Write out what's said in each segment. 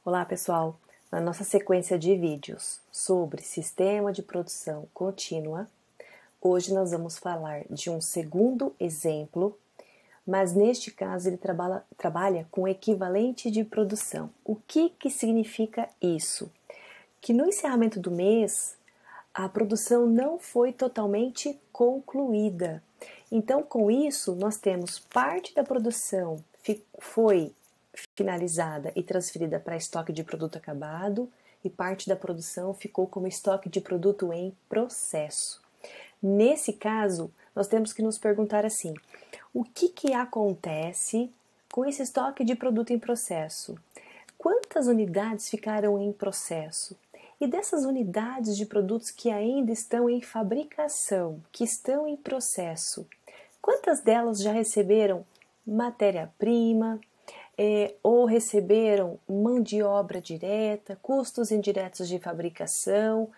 Olá pessoal, na nossa sequência de vídeos sobre sistema de produção contínua, hoje nós vamos falar de um segundo exemplo, mas neste caso ele trabalha com equivalente de produção. O que significa isso? Que no encerramento do mês a produção não foi totalmente concluída. Então, com isso, nós temos parte da produção foi finalizada e transferida para estoque de produto acabado e parte da produção ficou como estoque de produto em processo. Nesse caso, nós temos que nos perguntar assim: o que acontece com esse estoque de produto em processo? Quantas unidades ficaram em processo? E dessas unidades de produtos que ainda estão em fabricação, que estão em processo, quantas delas já receberam matéria-prima, ou receberam mão de obra direta, custos indiretos de fabricação?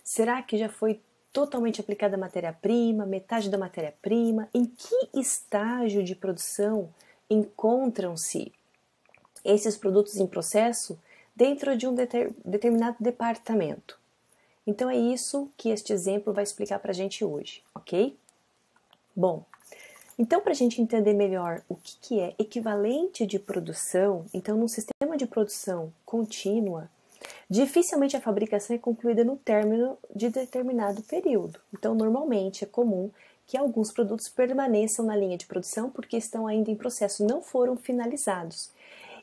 Será que já foi totalmente aplicada a matéria-prima, metade da matéria-prima? Em que estágio de produção encontram-se esses produtos em processo dentro de um determinado departamento? Então é isso que este exemplo vai explicar para a gente hoje, ok? Bom, então, para a gente entender melhor o que é equivalente de produção, então, num sistema de produção contínua, dificilmente a fabricação é concluída no término de determinado período. Então, normalmente é comum que alguns produtos permaneçam na linha de produção porque estão ainda em processo, não foram finalizados.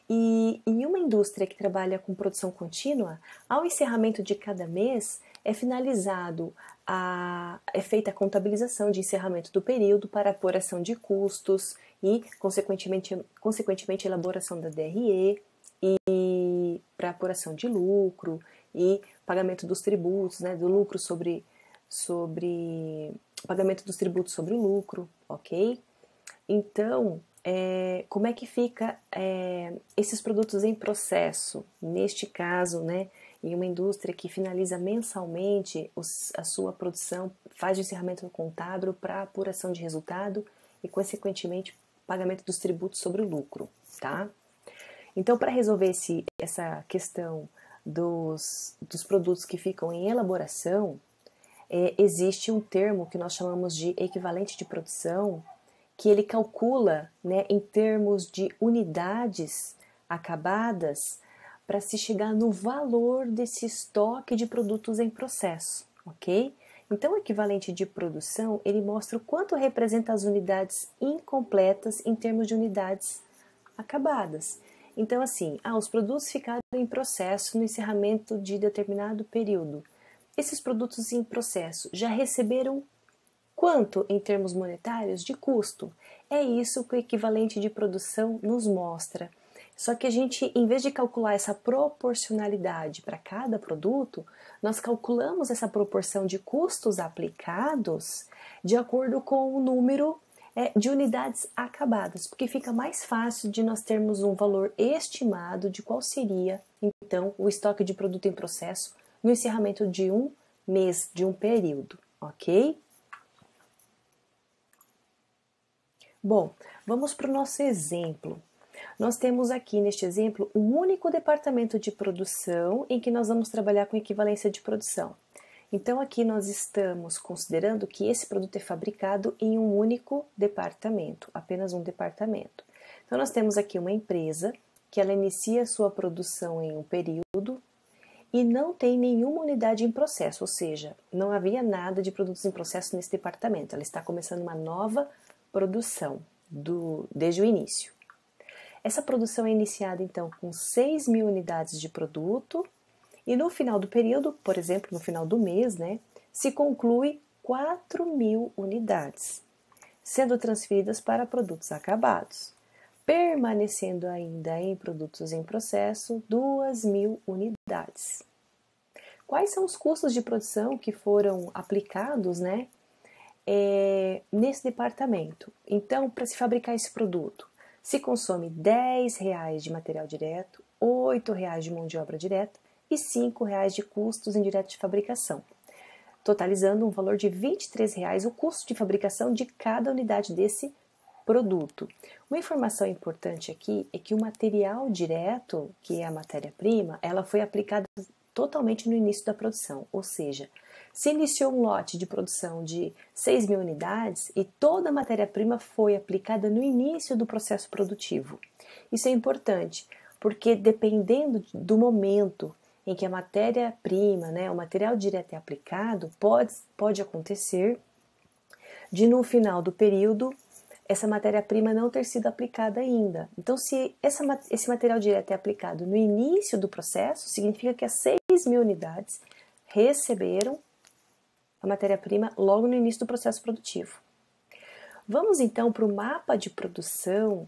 E em uma indústria que trabalha com produção contínua, ao encerramento de cada mês, é feita a contabilização de encerramento do período para apuração de custos e, consequentemente elaboração da DRE e para apuração de lucro e pagamento dos tributos, né, do lucro sobre pagamento dos tributos sobre o lucro, ok? Então, como é que fica esses produtos em processo? Neste caso, né, em uma indústria que finaliza mensalmente a sua produção, faz o encerramento contábil para apuração de resultado e, consequentemente, pagamento dos tributos sobre o lucro, tá? Então, para resolver essa questão dos produtos que ficam em elaboração, existe um termo que nós chamamos de equivalente de produção, que ele calcula, né, em termos de unidades acabadas para se chegar no valor desse estoque de produtos em processo, ok? Então, o equivalente de produção, ele mostra o quanto representa as unidades incompletas em termos de unidades acabadas. Então, assim, os produtos ficaram em processo no encerramento de determinado período. Esses produtos em processo já receberam quanto em termos monetários de custo? É isso que o equivalente de produção nos mostra. Só que a gente, em vez de calcular essa proporcionalidade para cada produto, nós calculamos essa proporção de custos aplicados de acordo com o número de unidades acabadas, porque fica mais fácil de nós termos um valor estimado de qual seria, então, o estoque de produto em processo no encerramento de um mês, de um período, ok? Bom, vamos para o nosso exemplo. Nós temos aqui neste exemplo um único departamento de produção em que nós vamos trabalhar com equivalência de produção. Então aqui nós estamos considerando que esse produto é fabricado em um único departamento, apenas um departamento. Então nós temos aqui uma empresa que ela inicia a sua produção em um período e não tem nenhuma unidade em processo, ou seja, não havia nada de produtos em processo nesse departamento. Ela está começando uma nova produção desde o início. Essa produção é iniciada então com 6.000 unidades de produto e no final do período, por exemplo, no final do mês, né, se conclui 4.000 unidades, sendo transferidas para produtos acabados, permanecendo ainda em produtos em processo 2.000 unidades. Quais são os custos de produção que foram aplicados, né, nesse departamento? Então, para se fabricar esse produto, se consome R$10 de material direto, R$8 de mão de obra direta e R$5 de custos indiretos de fabricação, totalizando um valor de R$23 o custo de fabricação de cada unidade desse produto. Uma informação importante aqui é que o material direto, que é a matéria-prima, ela foi aplicada totalmente no início da produção, ou seja, se iniciou um lote de produção de 6.000 unidades e toda a matéria-prima foi aplicada no início do processo produtivo. Isso é importante, porque dependendo do momento em que a matéria-prima, né, o material direto é aplicado, pode acontecer de no final do período essa matéria-prima não ter sido aplicada ainda. Então, se esse material direto é aplicado no início do processo, significa que as 6.000 unidades receberam a matéria-prima logo no início do processo produtivo. Vamos então para o mapa de produção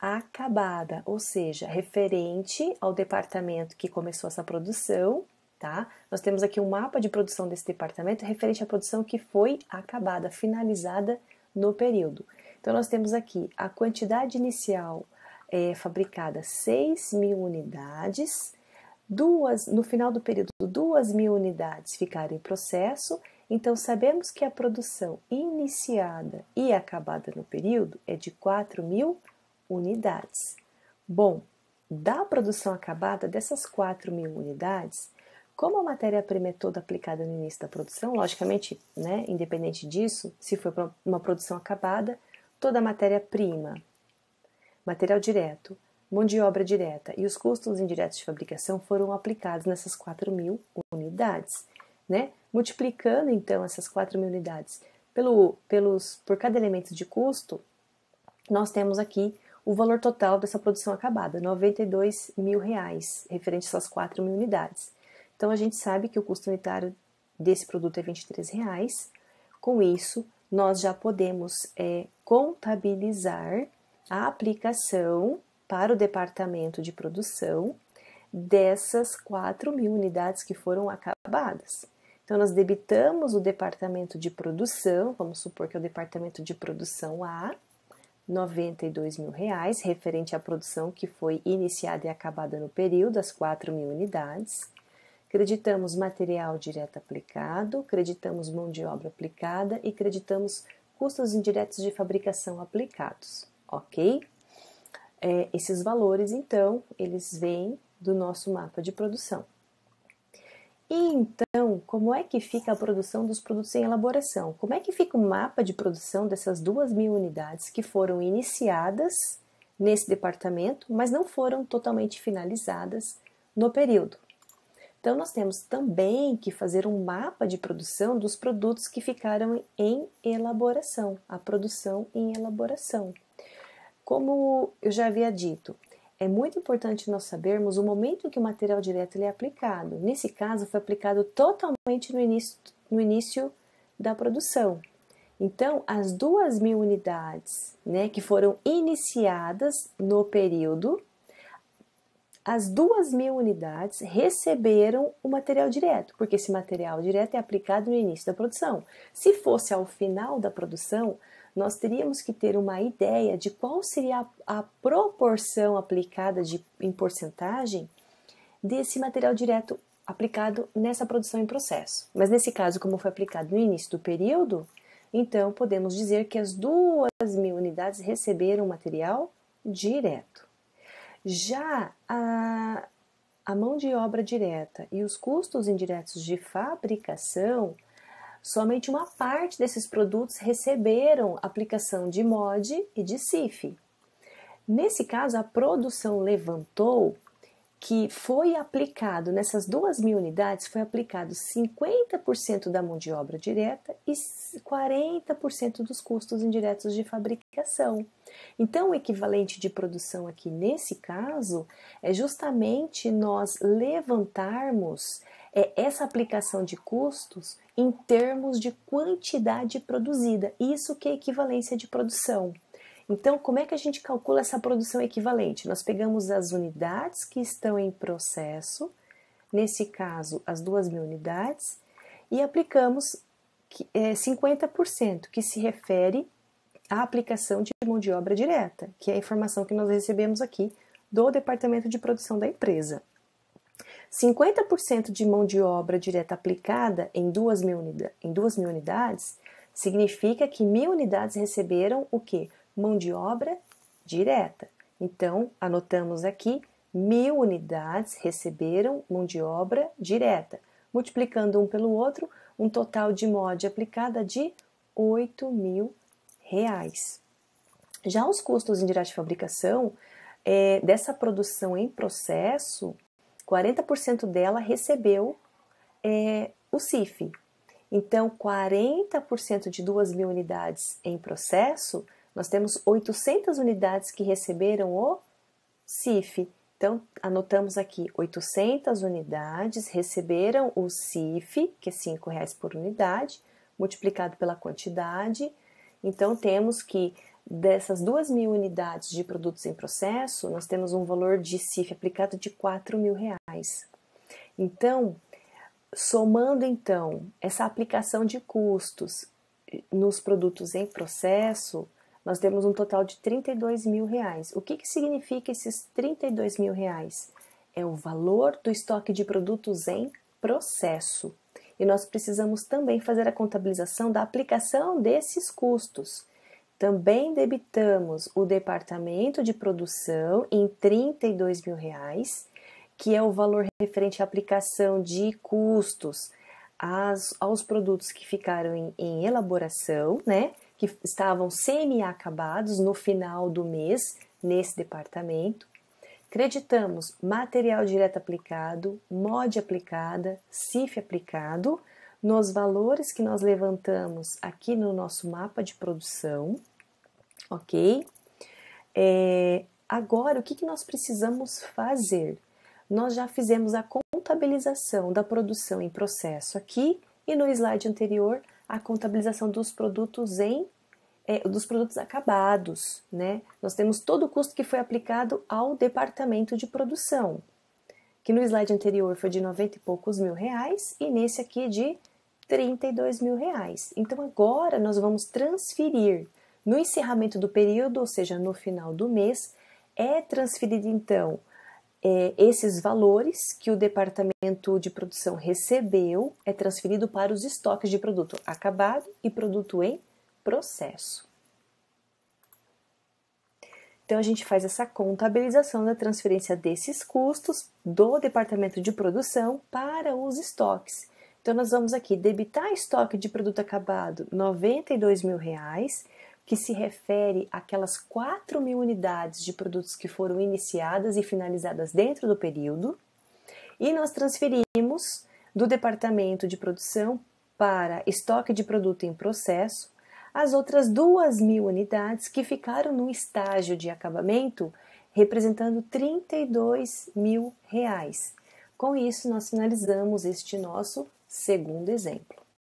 acabada, ou seja, referente ao departamento que começou essa produção, tá? Nós temos aqui um mapa de produção desse departamento referente à produção que foi acabada, finalizada no período. Então, nós temos aqui a quantidade inicial fabricada, 6.000 unidades, no final do período, 2.000 unidades ficaram em processo. Então, sabemos que a produção iniciada e acabada no período é de 4.000 unidades. Bom, da produção acabada, dessas 4.000 unidades, como a matéria-prima é toda aplicada no início da produção, logicamente, né, independente disso, se for uma produção acabada, toda a matéria-prima, material direto, mão de obra direta e os custos indiretos de fabricação foram aplicados nessas 4.000 unidades, né? Multiplicando, então, essas 4.000 unidades por cada elemento de custo, nós temos aqui o valor total dessa produção acabada, R$ 92.000, referente a essas 4.000 unidades. Então, a gente sabe que o custo unitário desse produto é R$ 23,00. Com isso, nós já podemos contabilizar a aplicação para o departamento de produção dessas 4.000 unidades que foram acabadas. Então, nós debitamos o departamento de produção, vamos supor que é o departamento de produção A, R$ 92.000, referente à produção que foi iniciada e acabada no período, as 4.000 unidades. Creditamos material direto aplicado, creditamos mão de obra aplicada e creditamos custos indiretos de fabricação aplicados, ok? Esses valores, então, eles vêm do nosso mapa de produção. E então, como é que fica a produção dos produtos em elaboração? Como é que fica o mapa de produção dessas 2.000 unidades que foram iniciadas nesse departamento, mas não foram totalmente finalizadas no período? Então, nós temos também que fazer um mapa de produção dos produtos que ficaram em elaboração, a produção em elaboração. Como eu já havia dito, é muito importante nós sabermos o momento em que o material direto ele é aplicado. Nesse caso, foi aplicado totalmente no início da produção. Então, as 2.000 unidades, né, que foram iniciadas no período, as 2.000 unidades receberam o material direto, porque esse material direto é aplicado no início da produção. Se fosse ao final da produção, nós teríamos que ter uma ideia de qual seria a proporção aplicada em porcentagem desse material direto aplicado nessa produção em processo. Mas nesse caso, como foi aplicado no início do período, então podemos dizer que as 2.000 unidades receberam material direto. Já a mão de obra direta e os custos indiretos de fabricação, somente uma parte desses produtos receberam aplicação de MOD e de CIF. Nesse caso, a produção levantou que foi aplicado, nessas 2.000 unidades, foi aplicado 50% da mão de obra direta e 40% dos custos indiretos de fabricação. Então, o equivalente de produção aqui, nesse caso, é justamente nós levantarmos essa aplicação de custos em termos de quantidade produzida. Isso que é equivalência de produção. Então, como é que a gente calcula essa produção equivalente? Nós pegamos as unidades que estão em processo, nesse caso, as 2.000 unidades, e aplicamos 50%, que se refere à aplicação de mão de obra direta, que é a informação que nós recebemos aqui do departamento de produção da empresa. 50% de mão de obra direta aplicada em 2.000 unidades significa que 1.000 unidades receberam o quê? mão de obra direta. Então, anotamos aqui 1.000 unidades receberam mão de obra direta. Multiplicando um pelo outro, um total de MOD aplicada de R$8.000. Já os custos indiretos de fabricação dessa produção em processo, 40% dela recebeu o CIF. Então, 40% de 2.000 unidades em processo, nós temos 800 unidades que receberam o CIF. Então, anotamos aqui, 800 unidades receberam o CIF, que é R$5 por unidade, multiplicado pela quantidade. Então, temos que dessas 2.000 unidades de produtos em processo, nós temos um valor de CIF aplicado de R$4.000. Então, somando então essa aplicação de custos nos produtos em processo, nós temos um total de R$32.000. O que significa esses R$32.000? É o valor do estoque de produtos em processo. E nós precisamos também fazer a contabilização da aplicação desses custos. Também debitamos o departamento de produção em R$32.000, que é o valor referente à aplicação de custos aos produtos que ficaram em elaboração, né? Que estavam semi-acabados no final do mês nesse departamento. Creditamos material direto aplicado, MOD aplicada, CIF aplicado, nos valores que nós levantamos aqui no nosso mapa de produção, ok? Agora, o que nós precisamos fazer? Nós já fizemos a contabilização da produção em processo aqui e no slide anterior a contabilização dos produtos dos produtos acabados, né? Nós temos todo o custo que foi aplicado ao departamento de produção, que no slide anterior foi de 90 e poucos mil reais e nesse aqui de R$32.000. Então agora nós vamos transferir no encerramento do período, ou seja, no final do mês, transferido então esses valores que o departamento de produção recebeu, transferido para os estoques de produto acabado e produto em processo. Então, a gente faz essa contabilização da transferência desses custos do departamento de produção para os estoques. Então, nós vamos aqui debitar estoque de produto acabado R$92.000, que se refere àquelas 4.000 unidades de produtos que foram iniciadas e finalizadas dentro do período, e nós transferimos do departamento de produção para estoque de produto em processo as outras 2.000 unidades que ficaram no estágio de acabamento, representando R$32.000. Com isso, nós finalizamos este nosso segundo exemplo.